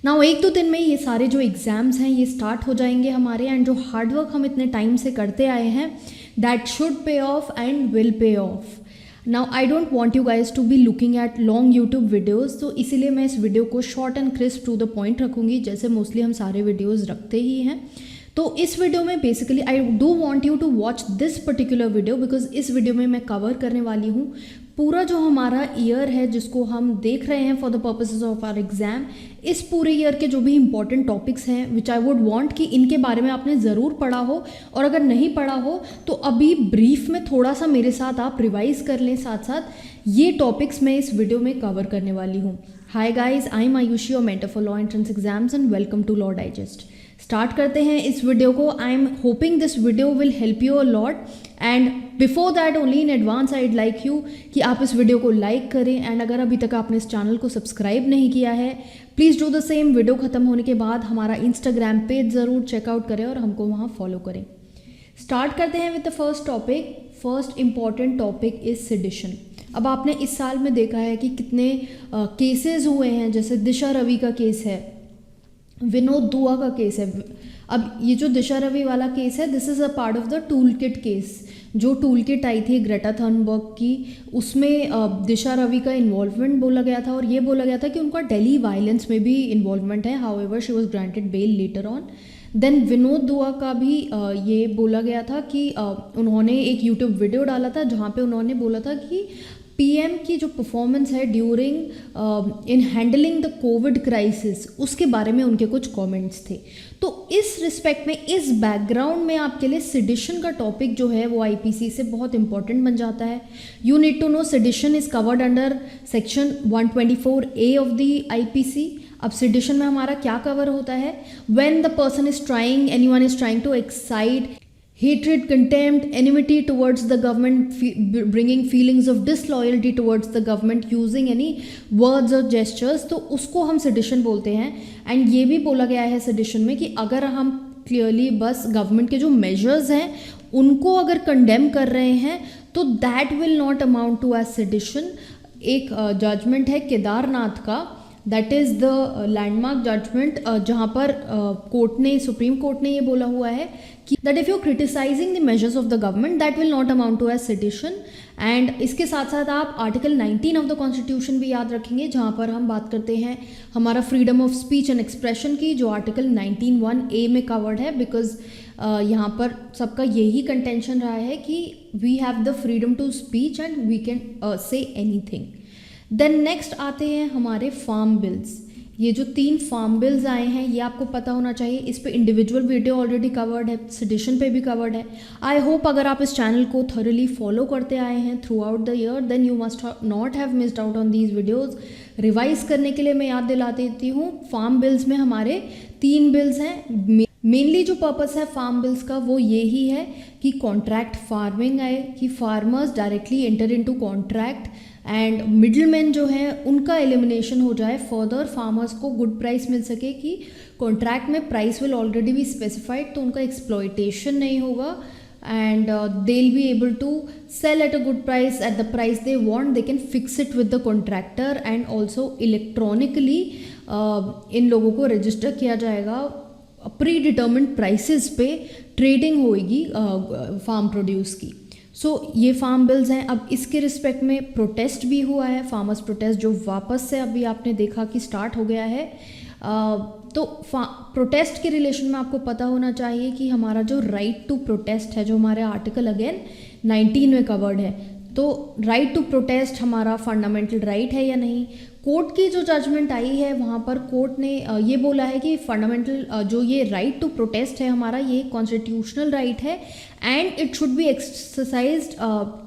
Now 1-2 दिन में ये सारे जो एग्ज़ाम्स हैं ये स्टार्ट हो जाएंगे हमारे, एंड जो हार्डवर्क हम इतने टाइम से करते आए हैं that should pay off and will pay off. Now I don't want you guys to be looking at long YouTube videos, तो इसीलिए मैं इस वीडियो को short and crisp to the point रखूँगी, जैसे मोस्टली हम सारे वीडियोज़ रखते ही हैं। तो इस वीडियो में basically I do want you to watch this particular video because इस वीडियो में मैं कवर करने वाली हूँ पूरा जो हमारा ईयर है जिसको हम देख रहे हैं for the purposes of our exam. इस पूरे ईयर के जो भी इंपॉर्टेंट टॉपिक्स हैं विच आई वुड वांट कि इनके बारे में आपने ज़रूर पढ़ा हो, और अगर नहीं पढ़ा हो तो अभी ब्रीफ में थोड़ा सा मेरे साथ आप रिवाइज कर लें, साथ साथ ये टॉपिक्स मैं इस वीडियो में कवर करने वाली हूँ। Hi guys, I am Ayushi, your mentor for law entrance exams, and welcome to law digest. Start करते हैं इस वीडियो को। I am hoping this video will help you a lot, and before that only in advance I would like you कि आप इस video को like करें, and अगर अभी तक आपने इस चैनल को सब्सक्राइब नहीं किया है please do the same. Video ख़त्म होने के बाद हमारा इंस्टाग्राम पेज ज़रूर चेकआउट करें और हमको वहाँ फॉलो करें। स्टार्ट करते हैं with the first topic. First important topic is sedition. अब आपने इस साल में देखा है कि कितने केसेस हुए हैं, जैसे दिशा रवि का केस है, विनोद दुआ का केस है। अब ये जो दिशा रवि वाला केस है this is a part of the tool kit case. जो टूल किट आई थी ग्रेटा थनबर्ग की, उसमें दिशा रवि का इन्वॉल्वमेंट बोला गया था, और ये बोला गया था कि उनका दिल्ली वायलेंस में भी इन्वॉल्वमेंट है। However she was granted bail later on. Then Vinod Dua का भी ये बोला गया था कि उन्होंने एक यूट्यूब वीडियो डाला था जहाँ पे उन्होंने बोला था कि पीएम की जो परफॉर्मेंस है during in handling the Covid crisis उसके बारे में उनके कुछ कमेंट्स थे। तो इस रिस्पेक्ट में, इस बैकग्राउंड में आपके लिए सेडिशन का टॉपिक जो है वो आईपीसी से बहुत इंपॉर्टेंट बन जाता है। You need to know sedition is covered under section 124A of the IPC. अब सेडिशन में हमारा क्या कवर होता है? When the person is trying, anyone is trying to excite hatred, contempt, enmity towards the government, bringing feelings of disloyalty towards the government using any words or gestures, तो उसको हम sedition बोलते हैं। एंड ये भी बोला गया है सेडिशन में कि अगर हम क्लियरली बस गवर्नमेंट के जो मेजर्स हैं उनको अगर कंडेम कर रहे हैं तो that will not amount to as sedition. एक जजमेंट है केदारनाथ का, that is the landmark judgement, जहाँ पर कोर्ट ने, सुप्रीम कोर्ट ने ये बोला हुआ है कि that if you criticising the measures of the government that will not amount to as sedition. And इसके साथ साथ आप आर्टिकल 19 ऑफ द कॉन्स्टिट्यूशन भी याद रखेंगे, जहाँ पर हम बात करते हैं हमारा freedom of speech and expression की, जो आर्टिकल 19(1)A में कवर्ड है। बिकॉज यहाँ पर सबका यही कंटेंशन रहा है कि we have the freedom to speech and we can say anything. Then next आते हैं हमारे फार्म बिल्स। ये जो 3 फार्म बिल्स आए हैं ये आपको पता होना चाहिए। इस पे इंडिविजुअल वीडियो ऑलरेडी कवर्ड है, सेडिशन पे भी कवर्ड है। आई होप अगर आप इस चैनल को थॉरली फॉलो करते आए हैं throughout the year then you must not have missed out on these videos. Revise करने के लिए मैं याद दिला देती हूँ, फार्म बिल्स में हमारे 3 बिल्स हैं। मेनली जो पर्पस है फार्म बिल्स का वो ये ही है कि कॉन्ट्रैक्ट फार्मिंग आए, कि farmers directly enter into contract and middleman जो है उनका एलिमिनेशन हो जाए, फर्दर फार्मर्स को गुड प्राइस मिल सके, कि कॉन्ट्रैक्ट में price will already be specified तो उनका एक्सप्लॉयटेशन नहीं होगा, and they will be able to sell at a good price at the price they want. They can fix it with the contractor, and also electronically इन लोगों को register किया जाएगा। Pre determined prices पे trading होएगी farm produce की। सो ये farm bills हैं। अब इसके रिस्पेक्ट में प्रोटेस्ट भी हुआ है, फार्मर्स प्रोटेस्ट, जो वापस से अभी आपने देखा कि स्टार्ट हो गया है। तो प्रोटेस्ट के रिलेशन में आपको पता होना चाहिए कि हमारा जो राइट टू प्रोटेस्ट है, जो हमारे आर्टिकल अगेन 19 में कवर्ड है, तो राइट टू प्रोटेस्ट हमारा फंडामेंटल राइट है या नहीं। कोर्ट की जो जजमेंट आई है वहाँ पर कोर्ट ने ये बोला है कि फंडामेंटल जो ये राइट टू प्रोटेस्ट है हमारा, ये कॉन्स्टिट्यूशनल राइट है, and it should be exercised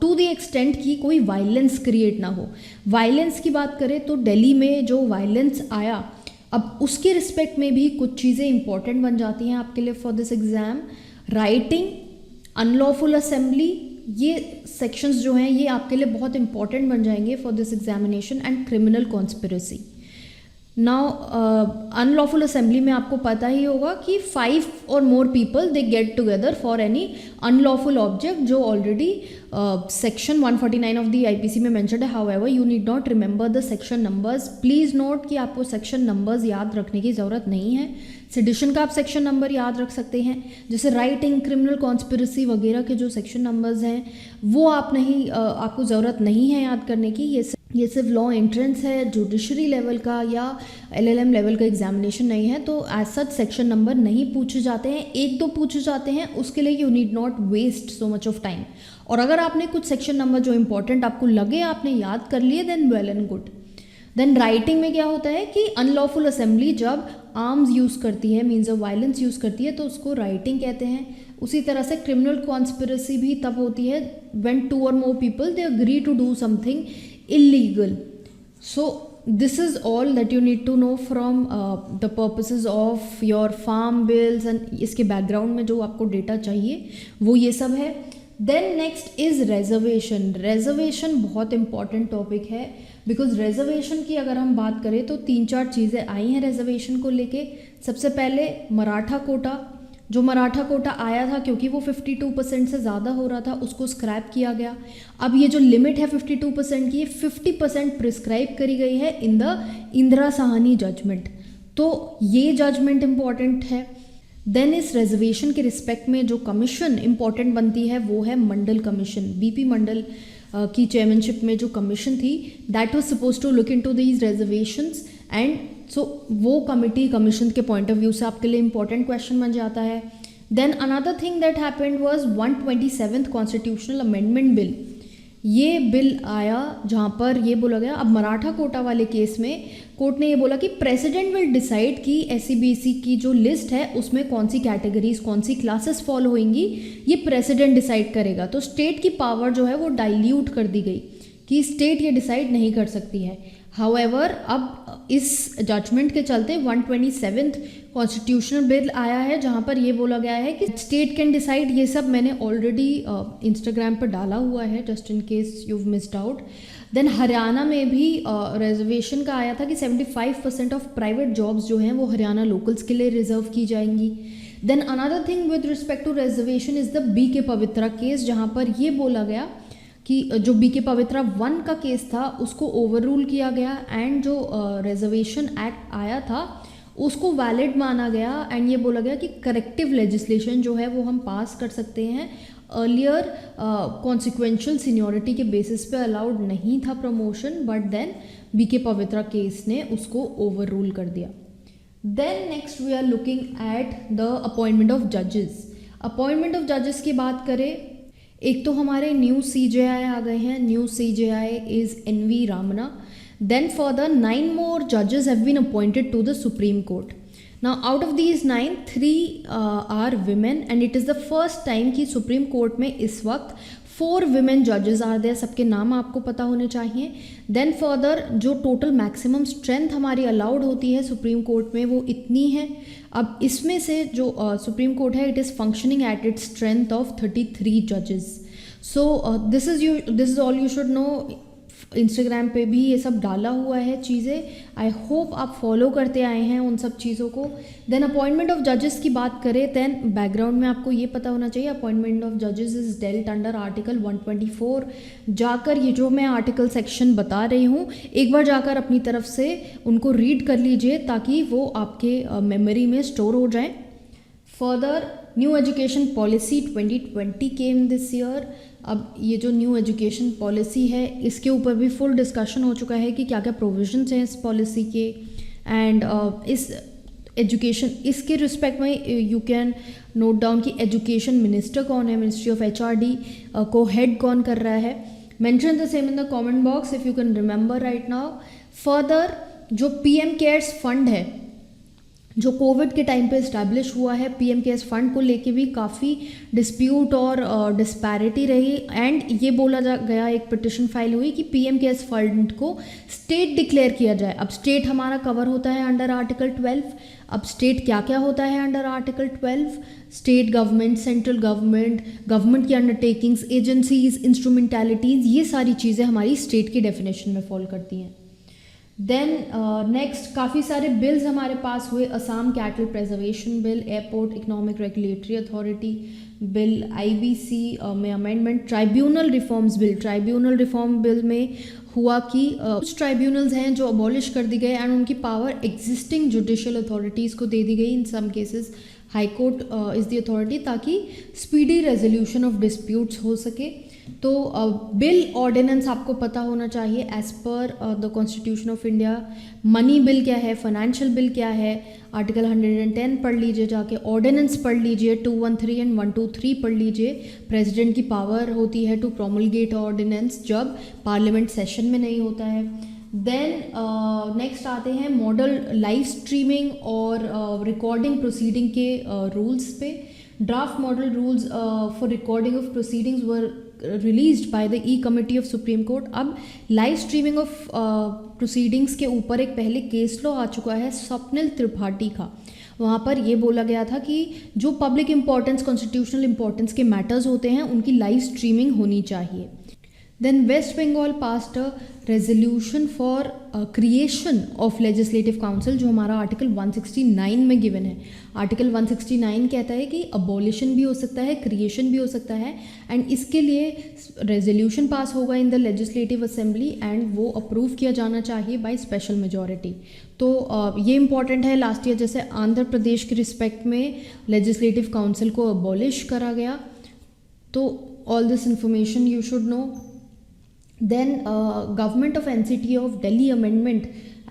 to the extent कि कोई वायलेंस क्रिएट ना हो। वायलेंस की बात करें तो दिल्ली में जो वायलेंस आया, अब उसके रिस्पेक्ट में भी कुछ चीज़ें इंपॉर्टेंट बन जाती हैं आपके लिए for this exam. Writing, unlawful assembly, ये सेक्शंस जो हैं ये आपके लिए बहुत इंपॉर्टेंट बन जाएंगे for this examination, and criminal conspiracy. Now unlawful assembly में आपको पता ही होगा कि 5 और more people they get together for any unlawful object, जो already section 149 of the IPC में मेंशन्ड है. However you need not remember the section numbers. Please note कि आपको सेक्शन नंबर्स याद रखने की ज़रूरत नहीं है. सेडिशन का आप सेक्शन नंबर याद रख सकते हैं, जैसे राइटिंग, क्रिमिनल कॉन्स्पिरेसी वगैरह के जो सेक्शन नंबर्स हैं वो आप नहीं आपको ज़रूरत नहीं है याद करने की. ये सिर्फ लॉ एंट्रेंस है, जुडिशरी लेवल का या एलएलएम लेवल का एग्जामिनेशन नहीं है, तो एज सच सेक्शन नंबर नहीं पूछे जाते हैं. एक दो पूछे जाते हैं, उसके लिए you need not waste so much of time. और अगर आपने कुछ सेक्शन नंबर जो इंपॉर्टेंट आपको लगे आपने याद कर लिए, then well and good. Then writing में क्या होता है कि अनलॉफुल असेंबली जब आर्म्स यूज़ करती है, मीन्स ऑफ वायलेंस यूज़ करती है, तो उसको राइटिंग कहते हैं. उसी तरह से क्रिमिनल कॉन्स्पिरेसी भी तब होती है व्हेन 2 और more people they agree to do something illegal. So this is all that you need to know from the purposes of your farm bills and इसके background में जो आपको data चाहिए वो ये सब है. Then next is reservation. Reservation बहुत important topic है, because reservation की अगर हम बात करें तो 3-4 चीज़ें आई हैं reservation को लेके. सबसे पहले मराठा कोटा, जो मराठा कोटा आया था क्योंकि वो 52% से ज़्यादा हो रहा था, उसको स्क्रैप किया गया. अब ये जो लिमिट है 52% की, ये 50% प्रिस्क्राइब करी गई है in the Indira Sahni judgement. तो ये जजमेंट इम्पॉर्टेंट है. देन इस रिजर्वेशन के रिस्पेक्ट में जो कमीशन इम्पॉर्टेंट बनती है वो है मंडल कमीशन. बीपी मंडल की चेयरमैनशिप में जो कमीशन थी, that was suppose to look into these reservations. And so वो कमिटी कमीशन के पॉइंट ऑफ व्यू से आपके लिए इंपॉर्टेंट क्वेश्चन बन जाता है. Then another thing that happened was 127th constitutional amendment bill. ये बिल आया जहाँ पर ये बोला गया, अब मराठा कोटा वाले केस में कोर्ट ने ये बोला कि प्रेसिडेंट विल डिसाइड कि एससीबीसी की जो लिस्ट है उसमें कौन सी कैटेगरीज, कौन सी क्लासेस फॉलो होंगी, ये प्रेसिडेंट डिसाइड करेगा. तो स्टेट की पावर जो है वो डाइल्यूट कर दी गई कि स्टेट ये डिसाइड नहीं कर सकती है. हाउएवर अब इस जजमेंट के चलते 127th कॉन्स्टिट्यूशनल बिल आया है जहाँ पर ये बोला गया है कि स्टेट कैन डिसाइड. ये सब मैंने ऑलरेडी इंस्टाग्राम पर डाला हुआ है, just in case you missed out. Then Haryana में भी रिजर्वेशन का आया था कि 75% ऑफ प्राइवेट जॉब्स जो हैं वो हरियाणा लोकल्स के लिए रिजर्व की जाएंगी. Then another thing with respect to reservation is the B K Pavitra case, जहाँ पर ये बोला गया कि जो बी के पवित्रा 1 का केस था उसको ओवर रूल किया गया एंड जो रिजर्वेशन एक्ट आया था उसको वैलिड माना गया. एंड ये बोला गया कि करेक्टिव लेजिस्लेशन जो है वो हम पास कर सकते हैं. अर्लियर कॉन्सिक्वेंशियल सीनियरिटी के बेसिस पे अलाउड नहीं था promotion, but then B K Pavitra case ने उसको ओवर रूल कर दिया. Then next we are looking at the appointment of जजेस. अपॉइंटमेंट ऑफ जजेस की बात करें, एक तो हमारे न्यू CJI आ गए हैं. New CJI is NV Ramana. Then further 9 more judges have been appointed to the Supreme Court. Now out of these 9, 3 are women and it is the first time कि Supreme Court में इस वक्त 4 women judges are there. सबके नाम आपको पता होने चाहिए. Then further जो total maximum strength हमारी allowed होती है Supreme Court में वो इतनी है. अब इसमें से जो Supreme Court है, it is functioning at its strength of 33 judges. So this is all you should know. Instagram पे भी ये सब डाला हुआ है चीज़ें. आई होप आप फॉलो करते आए हैं उन सब चीज़ों को. देन अपॉइंटमेंट ऑफ जजेस की बात करें, देन बैकग्राउंड में आपको ये पता होना चाहिए अपॉइंटमेंट ऑफ जजेस इज़ डेल्ट अंडर आर्टिकल 124. जाकर ये जो मैं आर्टिकल सेक्शन बता रही हूँ एक बार जाकर अपनी तरफ से उनको रीड कर लीजिए ताकि वो आपके मेमोरी में स्टोर हो जाए. Further new education policy 2020 came this year. अब ये जो न्यू एजुकेशन पॉलिसी है इसके ऊपर भी फुल डिस्कशन हो चुका है कि क्या क्या प्रोविजंस हैं इस पॉलिसी के. एंड इस एजुकेशन इसके रिस्पेक्ट में यू कैन नोट डाउन कि एजुकेशन मिनिस्टर कौन है, मिनिस्ट्री ऑफ HRD को हेड कौन कर रहा है. Mention the same in the comment box if you can remember right now. Further जो PM केयर्स फंड है जो कोविड के टाइम पे इस्टेब्लिश हुआ है, PM केयर्स फंड को लेके भी काफ़ी डिस्प्यूट और डिस्पैरिटी रही. एंड ये बोला गया, एक पिटिशन फाइल हुई कि PM केयर्स फंड को स्टेट डिक्लेयर किया जाए. अब स्टेट हमारा कवर होता है अंडर आर्टिकल 12. अब स्टेट क्या क्या होता है under article 12? State government, central government, government की अंडरटेकिंग्स, एजेंसीज, इंस्ट्रूमेंटैलिटीज़, ये सारी चीज़ें हमारी स्टेट की डेफिनेशन में फॉल करती हैं. देन नेक्स्ट काफ़ी सारे बिल्स हमारे पास हुए, Assam cattle preservation bill, airport economic regulatory authority bill, IBC में amendment, tribunal reforms bill. Tribunal reform bill में हुआ कि कुछ ट्राइब्यूनल्स हैं जो अबॉलिश कर दी गए एंड उनकी पावर एग्जिस्टिंग जुडिशियल अथॉरिटीज़ को दे दी गई। In some cases high court is the authority, ताकि स्पीडी रेजोल्यूशन ऑफ डिस्प्यूट्स हो सके। तो बिल ऑर्डिनेंस आपको पता होना चाहिए as per the constitution of India. Money bill क्या है, फाइनेंशियल बिल क्या है, आर्टिकल 110 पढ़ लीजिए जाके, ऑर्डिनेंस पढ़ लीजिए 213 एंड 123 पढ़ लीजिए। प्रेसिडेंट की पावर होती है टू प्रोमलगेट ऑर्डिनेंस जब पार्लियामेंट सेशन में नहीं होता है। देन नेक्स्ट आते हैं मॉडल लाइव स्ट्रीमिंग और रिकॉर्डिंग प्रोसीडिंग के रूल्स पे। Draft model rules for recording of proceedings were released by the E committee of supreme court. अब लाइव स्ट्रीमिंग ऑफ प्रोसीडिंग्स के ऊपर एक पहले केस लॉ आ चुका है स्वप्निल त्रिपाठी का। वहाँ पर ये बोला गया था कि जो पब्लिक इंपॉर्टेंस, कॉन्स्टिट्यूशनल इंपॉर्टेंस के मैटर्स होते हैं उनकी लाइव स्ट्रीमिंग होनी चाहिए। Then West Bengal passed a resolution for creation of legislative council, जो हमारा आर्टिकल 169 में गिवन है। आर्टिकल 169 कहता है कि अबॉलिशन भी हो सकता है, क्रिएशन भी हो सकता है, एंड इसके लिए रेजोल्यूशन पास होगा in the legislative assembly and वो अप्रूव किया जाना चाहिए बाय स्पेशल मेजॉरिटी। तो ये इंपॉर्टेंट है। लास्ट ईयर जैसे आंध्र प्रदेश के रिस्पेक्ट में लेजिस्लेटिव काउंसिल को अबॉलिश करा गया, तो all this information you should know. Then government of NCT of Delhi amendment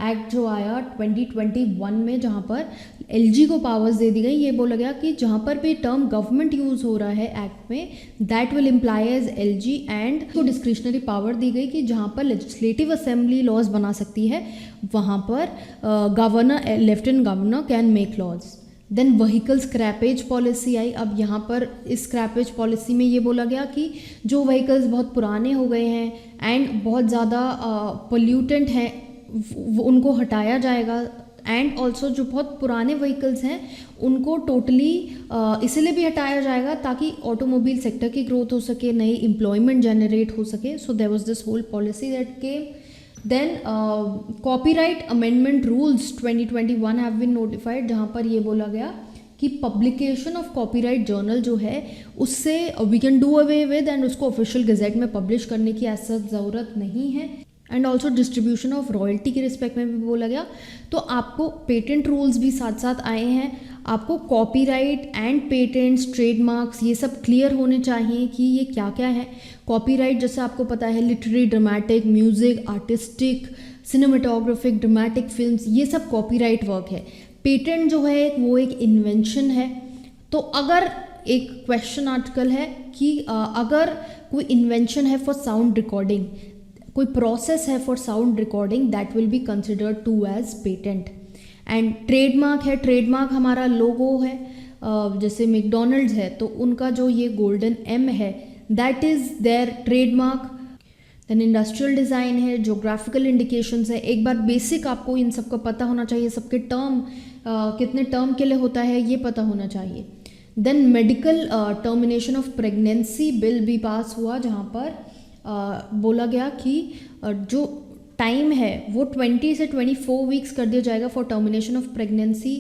act जो आया 2021 में, जहाँ पर एलजी को पावर्स दे दी गई। ये बोला गया कि जहाँ पर भी टर्म गवर्नमेंट यूज़ हो रहा है एक्ट में, that will imply as LG, and को डिस्क्रिशनरी पावर दी गई कि जहाँ पर लेजिस्लेटिव असेंबली लॉज बना सकती है वहाँ पर governor, lieutenant governor can make laws. Then vehicle scrappage policy आई। अब यहाँ पर इस स्क्रैपेज पॉलिसी में ये बोला गया कि जो व्हीकल्स बहुत पुराने हो गए हैं एंड बहुत ज़्यादा पोल्यूटेंट हैं उनको हटाया जाएगा, एंड ऑल्सो जो बहुत पुराने व्हीकल्स हैं उनको टोटली इसलिए भी हटाया जाएगा ताकि ऑटोमोबाइल सेक्टर की ग्रोथ हो सके, नई एम्प्लॉयमेंट जनरेट हो सके। So there was this whole policy that came. Then copyright amendment rules 2021 have been notified, जहाँ पर ये बोला गया कि पब्लिकेशन ऑफ कॉपीराइट जर्नल जो है उससे we can do away with, and उसको ऑफिशियल गजेट में पब्लिश करने की ऐसा ज़रूरत नहीं है। And also distribution of royalty के रिस्पेक्ट में भी बोला गया। तो आपको पेटेंट रूल्स भी साथ साथ आए हैं। आपको कॉपीराइट एंड पेटेंट्स, ट्रेडमार्क्स, ये सब क्लियर होने चाहिए कि ये क्या क्या है। कॉपीराइट जैसे आपको पता है literary, dramatic, music, artistic, cinematographic, dramatic films, ये सब कॉपीराइट वर्क है। पेटेंट जो है वो एक इन्वेंशन है। तो अगर एक क्वेश्चन आर्टिकल है कि अगर कोई इन्वेंशन है फॉर साउंड रिकॉर्डिंग, कोई प्रोसेस है for sound recording, that will be considered to as patent. And trademark है, ट्रेडमार्क हमारा लोगो है, जैसे मैकडॉनल्ड्स है तो उनका जो ये गोल्डन एम है that is their trademark. Then industrial design है, जोग्राफिकल इंडिकेशंस है। एक बार बेसिक आपको इन सब का पता होना चाहिए, सबके टर्म कितने टर्म के लिए होता है ये पता होना चाहिए। Then medical termination of pregnancy bill भी पास हुआ, जहाँ पर बोला गया कि जो टाइम है वो 20 से 24 वीक्स कर दिया जाएगा फॉर टर्मिनेशन ऑफ प्रेगनेंसी।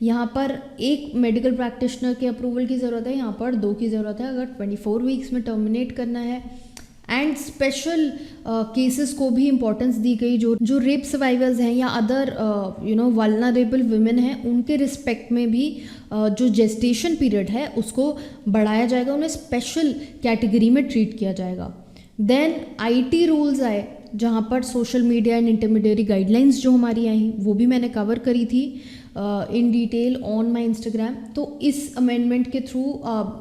यहाँ पर एक मेडिकल प्रैक्टिशनर के अप्रूवल की ज़रूरत है, यहाँ पर 2 की ज़रूरत है अगर 24 वीक्स में टर्मिनेट करना है। एंड स्पेशल केसेस को भी इम्पोर्टेंस दी गई, जो रेप सर्वाइवर्स हैं या अदर वल्नरेबल वुमेन हैं उनके रिस्पेक्ट में भी जो जेस्टेशन पीरियड है उसको बढ़ाया जाएगा, उन्हें स्पेशल कैटेगरी में ट्रीट किया जाएगा। देन आईटी रूल्स आए, जहाँ पर social media and intermediary guidelines जो हमारी आई वो भी मैंने कवर करी थी in detail on my Instagram. तो इस अमेंडमेंट के थ्रू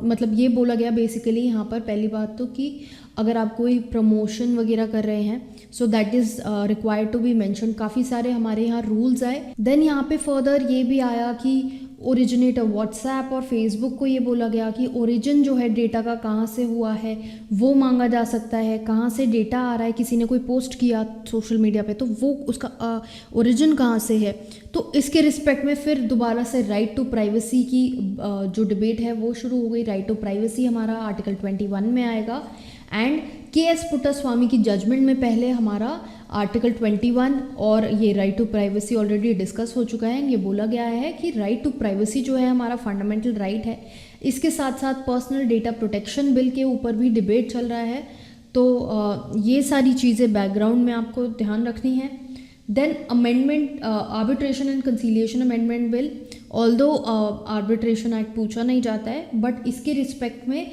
मतलब ये बोला गया बेसिकली यहाँ पर पहली बात तो कि अगर आप कोई प्रमोशन वगैरह कर रहे हैं so that is required to be mention. काफ़ी सारे हमारे यहाँ रूल्स आए। देन यहाँ पे फर्दर ये भी आया कि ओरिजिनेटर व्हाट्सएप और फेसबुक को ये बोला गया कि ओरिजिन जो है डेटा का कहाँ से हुआ है वो मांगा जा सकता है, कहाँ से डेटा आ रहा है, किसी ने कोई पोस्ट किया सोशल मीडिया पे तो वो उसका ओरिजिन कहाँ से है। तो इसके रिस्पेक्ट में फिर दोबारा से राइट टू प्राइवेसी की जो डिबेट है वो शुरू हो गई। राइट टू प्राइवेसी हमारा आर्टिकल 21 में आएगा। एंड KS पुट्टास्वामी की जजमेंट में पहले हमारा आर्टिकल 21 और ये right to privacy already discuss हो चुका है। ये बोला गया है कि राइट टू प्राइवेसी जो है हमारा फंडामेंटल राइट है। इसके साथ साथ पर्सनल डेटा प्रोटेक्शन बिल के ऊपर भी डिबेट चल रहा है। तो ये सारी चीज़ें बैकग्राउंड में आपको ध्यान रखनी है। Then amendment, arbitration and conciliation amendment bill, although arbitration act पूछा नहीं जाता है, बट इसके रिस्पेक्ट में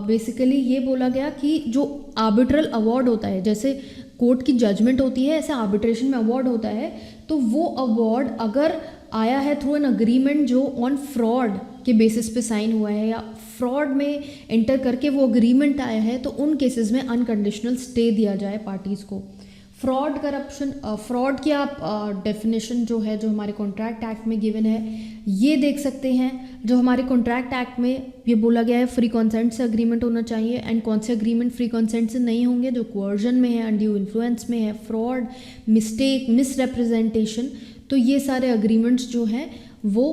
बेसिकली ये बोला गया कि जो आर्बिट्रल अवार्ड होता है, जैसे कोर्ट की जजमेंट होती है ऐसे आर्बिट्रेशन में अवार्ड होता है, तो वो अवार्ड अगर आया है थ्रू एन अग्रीमेंट जो ऑन फ्रॉड के बेसिस पे साइन हुआ है या फ्रॉड में एंटर करके वो अग्रीमेंट आया है, तो उन केसेस में अनकंडीशनल स्टे दिया जाए पार्टीज़ को। फ्रॉड, करप्शन, फ्रॉड की आप डेफिनेशन जो है जो हमारे कॉन्ट्रैक्ट एक्ट में गिवन है ये देख सकते हैं। जो हमारे कॉन्ट्रैक्ट एक्ट में ये बोला गया है फ्री कंसेंट से अग्रीमेंट होना चाहिए, एंड कौन से अग्रीमेंट फ्री कंसेंट से नहीं होंगे, जो कोअर्जन में है, अनड्यू इन्फ्लुएंस में है, फ्रॉड, मिस्टेक, मिसरिप्रेजेंटेशन, तो ये सारे अग्रीमेंट्स जो हैं वो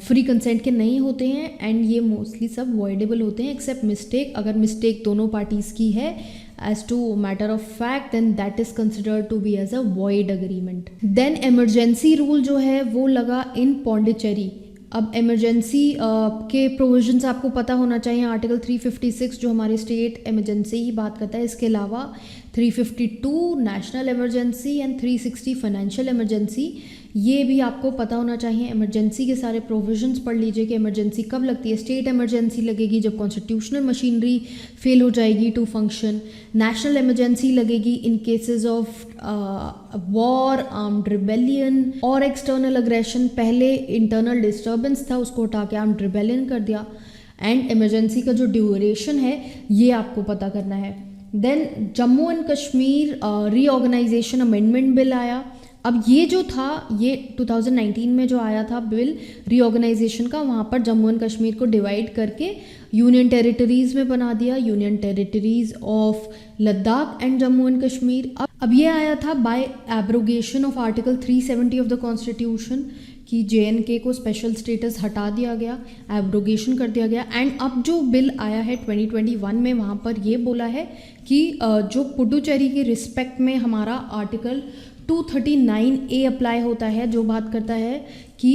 फ्री कंसेंट के नहीं होते हैं, एंड ये मोस्टली सब वॉइडेबल होते हैं एक्सेप्ट मिस्टेक। अगर मिस्टेक दोनों पार्टीज़ की है as to matter of fact, then that is considered to be as a void agreement. Then emergency rule जो है वो लगा in Pondicherry। अब इमरजेंसी के प्रोविजंस आपको पता होना चाहिए। आर्टिकल 356 जो हमारे स्टेट इमरजेंसी की बात करता है, इसके अलावा 352 national emergency and 360 financial emergency, ये भी आपको पता होना चाहिए। इमरजेंसी के सारे प्रोविजंस पढ़ लीजिए कि इमरजेंसी कब लगती है। स्टेट इमरजेंसी लगेगी जब कॉन्स्टिट्यूशनल मशीनरी फेल हो जाएगी टू फंक्शन। नेशनल इमरजेंसी लगेगी in cases of war, armed rebellion और एक्सटर्नल अग्रेशन। पहले इंटरनल डिस्टर्बेंस था, उसको हटा के आर्म्ड रिबेलियन कर दिया। एंड इमरजेंसी का जो ड्यूरेशन है ये आपको पता करना है। Then Jammu and Kashmir reorganisation amendment bill आया। अब ये जो था ये 2019 में जो आया था बिल रीऑर्गेनाइजेशन का, वहाँ पर जम्मू एंड कश्मीर को डिवाइड करके यूनियन टेरिटरीज़ में बना दिया, union territories of Ladakh and Jammu and Kashmir. अब ये आया था by abrogation of article 370 of the constitution कि JNK को स्पेशल स्टेटस हटा दिया गया, एब्रोगेशन कर दिया गया। एंड अब जो बिल आया है 2021 में, वहाँ पर ये बोला है कि जो पुडुचेरी के रिस्पेक्ट में हमारा आर्टिकल 239A अप्लाई होता है, जो बात करता है कि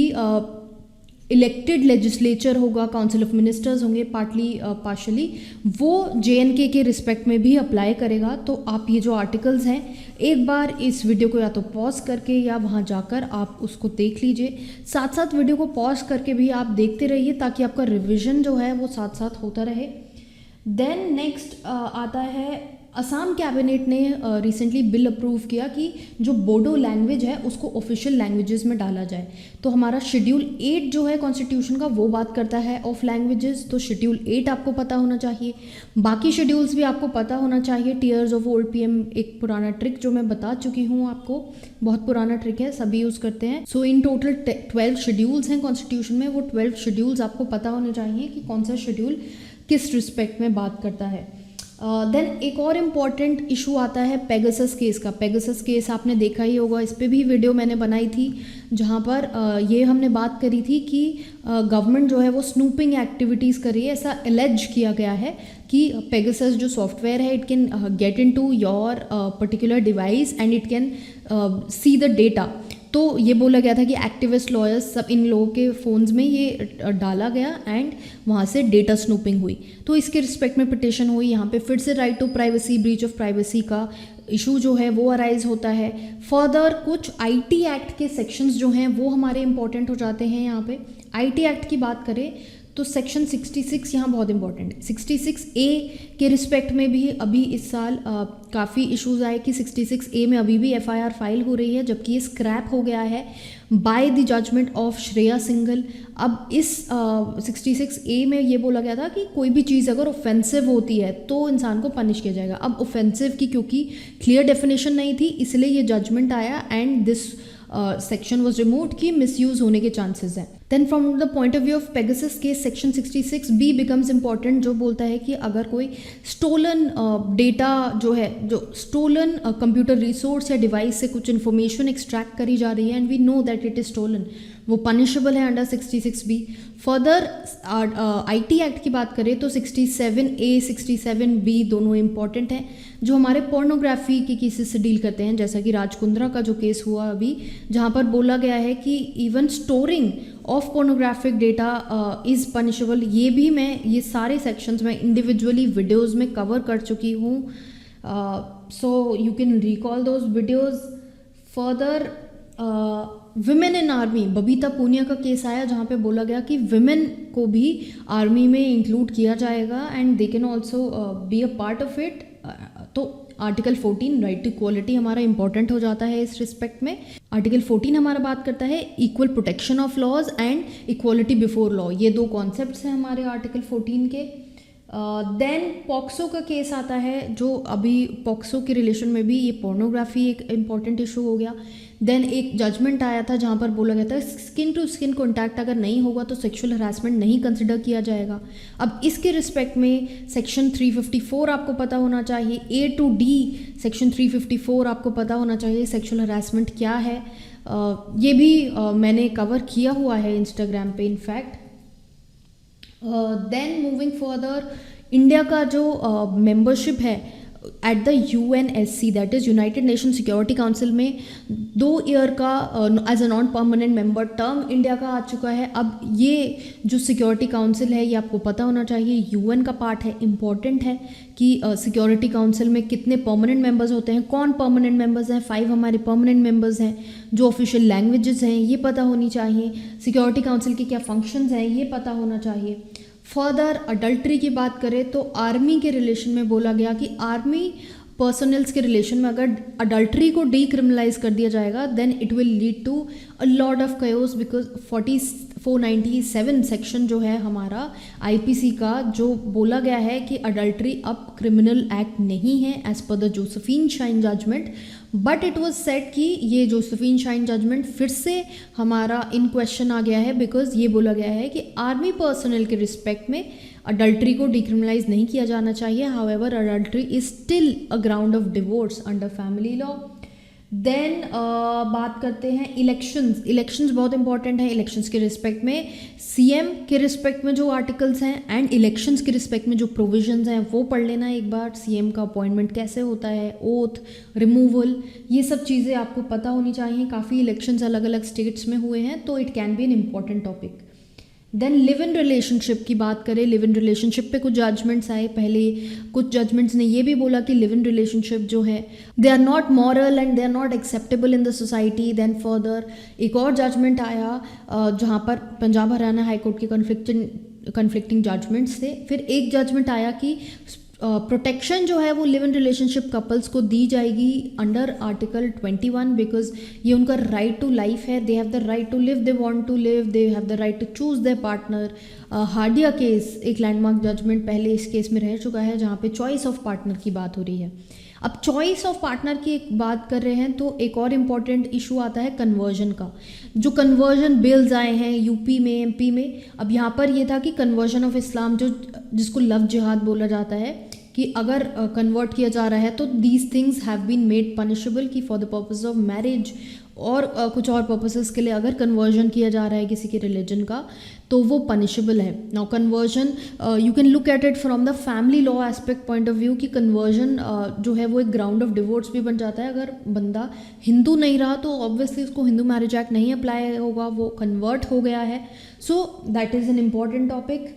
इलेक्टेड लेजिस्लेचर होगा, काउंसिल ऑफ मिनिस्टर्स होंगे पार्शली, वो JNK के रिस्पेक्ट में भी अप्लाई करेगा। तो आप ये जो आर्टिकल्स हैं एक बार इस वीडियो को या तो पॉज करके या वहाँ जाकर आप उसको देख लीजिए। साथ साथ वीडियो को पॉज करके भी आप देखते रहिए ताकि आपका रिविज़न जो है वो साथ साथ होता रहे। देन नेक्स्ट आता है असम कैबिनेट ने रिसेंटली बिल अप्रूव किया कि जो बोडो लैंग्वेज है उसको ऑफिशियल लैंग्वेजेस में डाला जाए। तो हमारा शेड्यूल 8 जो है कॉन्स्टिट्यूशन का वो बात करता है ऑफ लैंग्वेजेस, तो शेड्यूल 8 आपको पता होना चाहिए। बाकी शेड्यूल्स भी आपको पता होना चाहिए। टीयर्स ऑफ ओल्ड PM एक पुराना ट्रिक जो मैं बता चुकी हूँ आपको, बहुत पुराना ट्रिक है, सभी यूज़ करते हैं। सो इन टोटल 12 शेड्यूल्स हैं कॉन्स्टिट्यूशन में, वो 12 शेड्यूल्स आपको पता होने चाहिए कि कौन सा शेड्यूल किस रिस्पेक्ट में बात करता है। देन एक और इम्पॉर्टेंट इशू आता है पेगासस केस का। पेगासस केस आपने देखा ही होगा, इस पर भी वीडियो मैंने बनाई थी जहाँ पर ये हमने बात करी थी कि गवर्नमेंट जो है वो स्नूपिंग एक्टिविटीज़ कर रही है। ऐसा एलेज किया गया है कि पेगासस जो सॉफ्टवेयर है it can get into your particular device and it can see the data. तो ये बोला गया था कि एक्टिविस्ट, लॉयर्स, सब इन लोगों के फ़ोन्स में ये डाला गया एंड वहाँ से डेटा स्नूपिंग हुई। तो इसके रिस्पेक्ट में पिटिशन हुई। यहाँ पे फिर से right to privacy, breach of privacy का इशू जो है वो अराइज होता है। फर्दर कुछ IT एक्ट के सेक्शंस जो हैं वो हमारे इंपॉर्टेंट हो जाते हैं। यहाँ पे IT एक्ट की बात करें तो सेक्शन 66 यहाँ बहुत इंपॉर्टेंट है। 66A के रिस्पेक्ट में भी अभी इस साल काफ़ी इश्यूज आए कि 66A में अभी भी FIR फाइल हो रही है, जबकि ये स्क्रैप हो गया है by the judgement of Shreya Singhal. अब इस 66A में ये बोला गया था कि कोई भी चीज़ अगर ऑफेंसिव होती है तो इंसान को पनिश किया जाएगा। अब ऑफेंसिव की क्योंकि क्लियर डेफिनेशन नहीं थी, इसलिए ये जजमेंट आया and this section was removed कि मिसयूज़ होने के चांसेस हैं। Then from the point of view of Pegasus case section 66B becomes important, जो बोलता है कि अगर कोई स्टोलन डेटा जो है, जो स्टोलन कंप्यूटर रिसोर्स या डिवाइस से कुछ इन्फॉर्मेशन एक्सट्रैक्ट करी जा रही है and we know that it is stolen, वो पनिशेबल है under 66B। Further IT act की बात करें तो 67A 67B दोनों इंपॉर्टेंट हैं, जो हमारे पोर्नोग्राफी के केसेस से डील करते हैं, जैसा कि राजकुंद्रा का जो केस हुआ अभी, जहाँ पर बोला गया है कि even storing of pornographic data is punishable. ये भी मैं, ये सारे सेक्शंस में इंडिविजुअली वीडियोज़ में कवर कर चुकी हूँ, so you can recall those videos. Further women in army, Babita Punia का केस आया जहाँ पे बोला गया कि विमेन को भी आर्मी में इंक्लूड किया जाएगा and they can also be a part of it. तो आर्टिकल 14 राइट टू इक्वालिटी हमारा इंपॉर्टेंट हो जाता है इस रिस्पेक्ट में। आर्टिकल 14 हमारा बात करता है equal protection of laws and equality before law, ये दो कॉन्सेप्ट्स हैं हमारे आर्टिकल 14 के। देन पॉक्सो का केस आता है, जो अभी पॉक्सो के रिलेशन में भी ये पोर्नोग्राफी एक इम्पॉर्टेंट इशू हो गया। देन एक जजमेंट आया था जहाँ पर बोला गया था स्किन टू स्किन कॉन्टैक्ट अगर नहीं होगा तो सेक्सुअल हरासमेंट नहीं कंसिडर किया जाएगा। अब इसके रिस्पेक्ट में सेक्शन 354 आपको पता होना चाहिए, A to D सेक्शन 354 आपको पता होना चाहिए सेक्सुअल हरासमेंट क्या है। ये भी मैंने कवर किया हुआ है इंस्टाग्राम पे in fact. Then moving further, India का जो मेंबरशिप है at the UNSC that is United Nation Security Council में 2 ईयर का as a non permanent member term India का आ चुका है। अब ये जो सिक्योरिटी काउंसिल है ये आपको पता होना चाहिए, UN का पार्ट है, इम्पॉर्टेंट है कि सिक्योरिटी काउंसिल में कितने परमानेंट मेंबर्स होते हैं, कौन परमानेंट मेंबर्स हैं, 5 हमारे परमानेंट मेंबर्स हैं, जो ऑफिशियल लैंग्वेजेस हैं ये पता होनी चाहिए, सिक्योरिटी काउंसिल के क्या फंक्शंस हैं ये पता होना चाहिए। फर्दर अडल्ट्री की बात करें तो आर्मी के रिलेशन में बोला गया कि आर्मी पर्सनल्स के रिलेशन में अगर अडल्ट्री को डीक्रिमिनलाइज कर दिया जाएगा then it will lead to a lot of chaos, because 497 section जो है हमारा IPC का, जो बोला गया है कि अडल्ट्री अब क्रिमिनल एक्ट नहीं है as per the Josephine Shine judgement, but it was set कि ये जोसेफिन शाइन जजमेंट फिर से हमारा इन क्वेश्चन आ गया है, बिकॉज ये बोला गया है कि आर्मी पर्सनल के रिस्पेक्ट में अडल्ट्री को डिक्रिमिनलाइज नहीं किया जाना चाहिए। However adultery is still a ground of divorce under family law. Then बात करते हैं इलेक्शंस बहुत इंपॉर्टेंट है। इलेक्शंस के रिस्पेक्ट में CM के रिस्पेक्ट में जो आर्टिकल्स हैं एंड इलेक्शंस के रिस्पेक्ट में जो प्रोविजंस हैं वो पढ़ लेना एक बार। CM का अपॉइंटमेंट कैसे होता है, ओथ, रिमूवल, ये सब चीज़ें आपको पता होनी चाहिए। काफ़ी इलेक्शंस अलग अलग स्टेट्स में हुए हैं तो it can be an important topic. Then live in relationship की बात करें, लिव इन रिलेशनशिप पे कुछ जजमेंट्स आए। पहले कुछ जजमेंट्स ने ये भी बोला कि लिव इन रिलेशनशिप जो है they are not moral and they are not acceptable in the society. Then further एक और जजमेंट आया जहाँ पर पंजाब हरियाणा हाई कोर्ट के कन्फ्लिक्टिंग जजमेंट्स थे। फिर एक जजमेंट आया कि प्रोटेक्शन जो है वो लिव इन रिलेशनशिप कपल्स को दी जाएगी अंडर आर्टिकल 21, बिकॉज ये उनका राइट टू लाइफ है, they have the right to live, they want to live, they have the right to choose their partner. Hadiya case एक लैंडमार्क जजमेंट पहले इस case में रह चुका है जहाँ पे चॉइस ऑफ पार्टनर की बात हो रही है। अब चॉइस ऑफ पार्टनर की एक बात कर रहे हैं तो एक और इम्पॉर्टेंट इशू आता है कन्वर्जन का। जो कन्वर्जन बिल्स आए हैं यूपी में, MP में, अब यहाँ पर ये था कि कन्वर्जन ऑफ इस्लाम जिसको लव जिहाद बोला जाता है कि अगर कन्वर्ट किया जा रहा है तो these things have been made punishable कि for the purpose of marriage और कुछ और पर्पसेस के लिए अगर कन्वर्जन किया जा रहा है किसी के रिलीजन का तो वो पनिशेबल है। Now conversion you can look at it from the family law aspect point of view कि कन्वर्जन जो है वो एक ग्राउंड ऑफ डिवोर्स भी बन जाता है। अगर बंदा हिंदू नहीं रहा तो ऑब्वियसली उसको हिंदू मैरिज एक्ट नहीं अप्लाई होगा, वो कन्वर्ट हो गया है। So that is an important topic.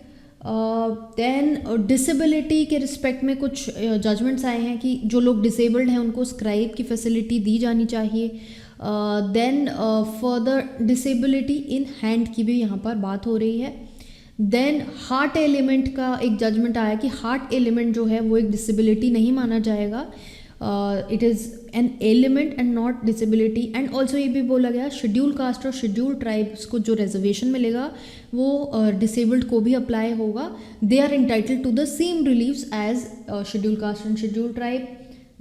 Then disability के रिस्पेक्ट में कुछ जजमेंट्स आए हैं कि जो लोग डिसेबल्ड हैं उनको स्क्राइब की फैसिलिटी दी जानी चाहिए। Then further disability in hand की भी यहाँ पर बात हो रही है। देन हार्ट एलिमेंट का एक जजमेंट आया कि हार्ट एलिमेंट जो है वो एक डिसेबिलिटी नहीं माना जाएगा, it is an element and not disability. And also ये भी बोला गया शेड्यूल कास्ट और शेड्यूल ट्राइब्स को जो रिजर्वेशन मिलेगा वो डिसेबल्ड को भी अप्लाई होगा। They are entitled to the same reliefs as schedule caste and schedule tribe.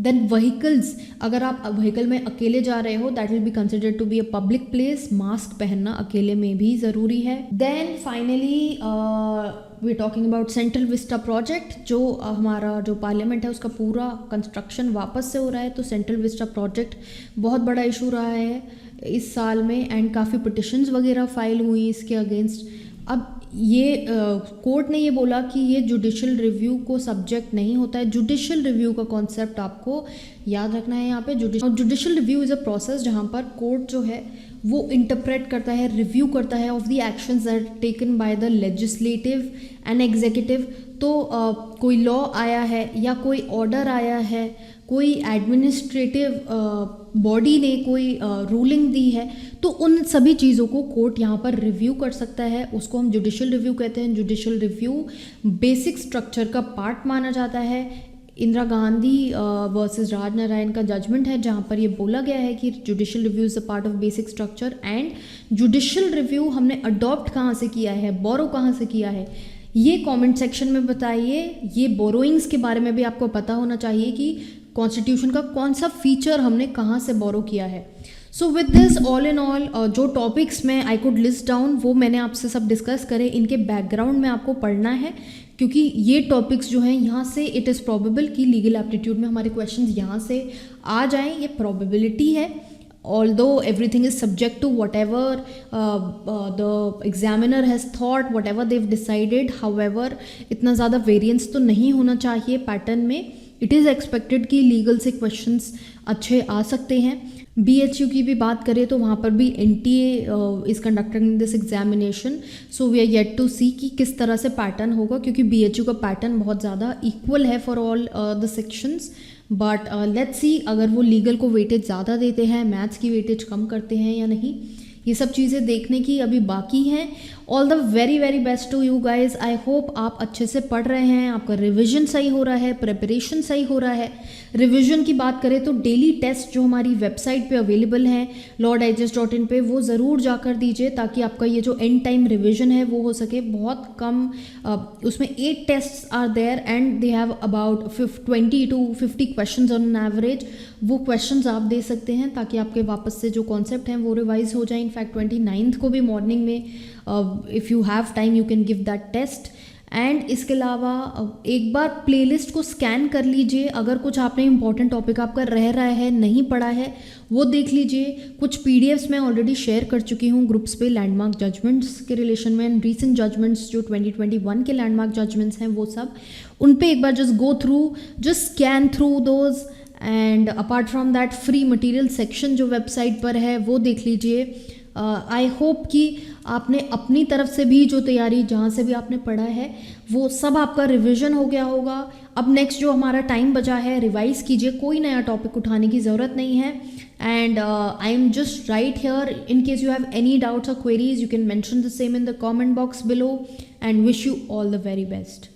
Then vehicles, अगर आप व्हीकल में अकेले जा रहे हो that will be considered to be a public place, mask पहनना अकेले में भी ज़रूरी है। Then finally we talking about Central Vista project, जो हमारा जो पार्लियामेंट है उसका पूरा कंस्ट्रक्शन वापस से हो रहा है, तो सेंट्रल विस्टा प्रोजेक्ट बहुत बड़ा इशू रहा है इस साल में एंड काफ़ी पिटिशंस वगैरह फाइल हुई इसके अगेंस्ट। अब ये कोर्ट ने ये बोला कि ये जुडिशल रिव्यू को सब्जेक्ट नहीं होता है। जुडिशल रिव्यू का कॉन्सेप्ट आपको याद रखना है यहाँ पे। Judicial review is a process जहाँ पर कोर्ट जो है वो इंटरप्रेट करता है, रिव्यू करता है of the actions that taken by the legislative and executive. तो कोई लॉ आया है या कोई ऑर्डर आया है, कोई एडमिनिस्ट्रेटिव बॉडी ने कोई रूलिंग दी है, तो उन सभी चीज़ों को कोर्ट यहाँ पर रिव्यू कर सकता है, उसको हम जुडिशल रिव्यू कहते हैं। जुडिशल रिव्यू बेसिक स्ट्रक्चर का पार्ट माना जाता है। इंदिरा गांधी वर्सेस राजनारायण का जजमेंट है जहाँ पर ये बोला गया है कि judicial review is a part of basic structure. And judicial review हमने अडॉप्ट कहाँ से किया है, बोरो कहाँ से किया है, ये कमेंट सेक्शन में बताइए। ये बोरोइंग्स के बारे में भी आपको पता होना चाहिए कि कॉन्स्टिट्यूशन का कौन सा फीचर हमने कहाँ से बोरो किया है। So with this all in all जो टॉपिक्स में आई कुड लिस्ट डाउन वो मैंने आपसे सब डिस्कस करे। इनके बैकग्राउंड में आपको पढ़ना है क्योंकि ये टॉपिक्स जो हैं यहाँ से इट इज़ प्रोबेबल कि लीगल एप्टीट्यूड में हमारे क्वेश्चंस यहाँ से आ जाएं, ये प्रोबेबिलिटी है। although everything is subject to whatever the examiner has thought, whatever they've decided, however इतना ज़्यादा वेरिएंस तो नहीं होना चाहिए पैटर्न में। इट इज़ एक्सपेक्टेड कि लीगल से क्वेश्चंस अच्छे आ सकते हैं। BHU की भी बात करें तो वहाँ पर भी NTA is conducting this examination, so we are yet to see कि किस तरह से पैटर्न होगा, क्योंकि BHU का पैटर्न बहुत ज़्यादा इक्वल है for all the sections. But let's see अगर वो लीगल को वेटेज ज़्यादा देते हैं, मैथ्स की वेटेज कम करते हैं या नहीं, ये सब चीज़ें देखने की अभी बाकी हैं। All the very very best to you guys. I hope आप अच्छे से पढ़ रहे हैं, आपका रिविजन सही हो रहा है, प्रिपरेशन सही हो रहा है। रिविजन की बात करें तो डेली टेस्ट जो हमारी वेबसाइट पे अवेलेबल हैं lawdigest.in पे, वो ज़रूर जाकर दीजिए ताकि आपका ये जो एंड टाइम रिविजन है वो हो सके। बहुत कम उसमें 8 tests are there and they have about 20 to 50 questions on an average. वो क्वेश्चंस आप दे सकते हैं ताकि आपके वापस से जो कॉन्सेप्ट हैं वो रिवाइज हो जाए। इनफैक्ट 29th को भी मॉर्निंग में if you have time you can give that test. And इसके अलावा एक बार प्लेलिस्ट को स्कैन कर लीजिए, अगर कुछ आपने इंपॉर्टेंट टॉपिक आपका रह रहा है, नहीं पढ़ा है, वो देख लीजिए। कुछ PDFs मैं ऑलरेडी शेयर कर चुकी हूँ ग्रुप्स पे लैंडमार्क जजमेंट्स के रिलेशन में एंड रीसेंट जजमेंट्स जो 2021 के लैंडमार्क जजमेंट्स हैं वो सब, उन पे एक बार just go through, just scan through those. And apart from that free material section जो वेबसाइट पर है वो देख लीजिए। आई होप कि आपने अपनी तरफ से भी जो तैयारी जहाँ से भी आपने पढ़ा है वो सब आपका रिवीजन हो गया होगा। अब नेक्स्ट जो हमारा टाइम बचा है रिवाइज कीजिए, कोई नया टॉपिक उठाने की ज़रूरत नहीं है। And I am just right here, in case you have any doubts और queries you can mention the same in the comment box below and wish you all the very best.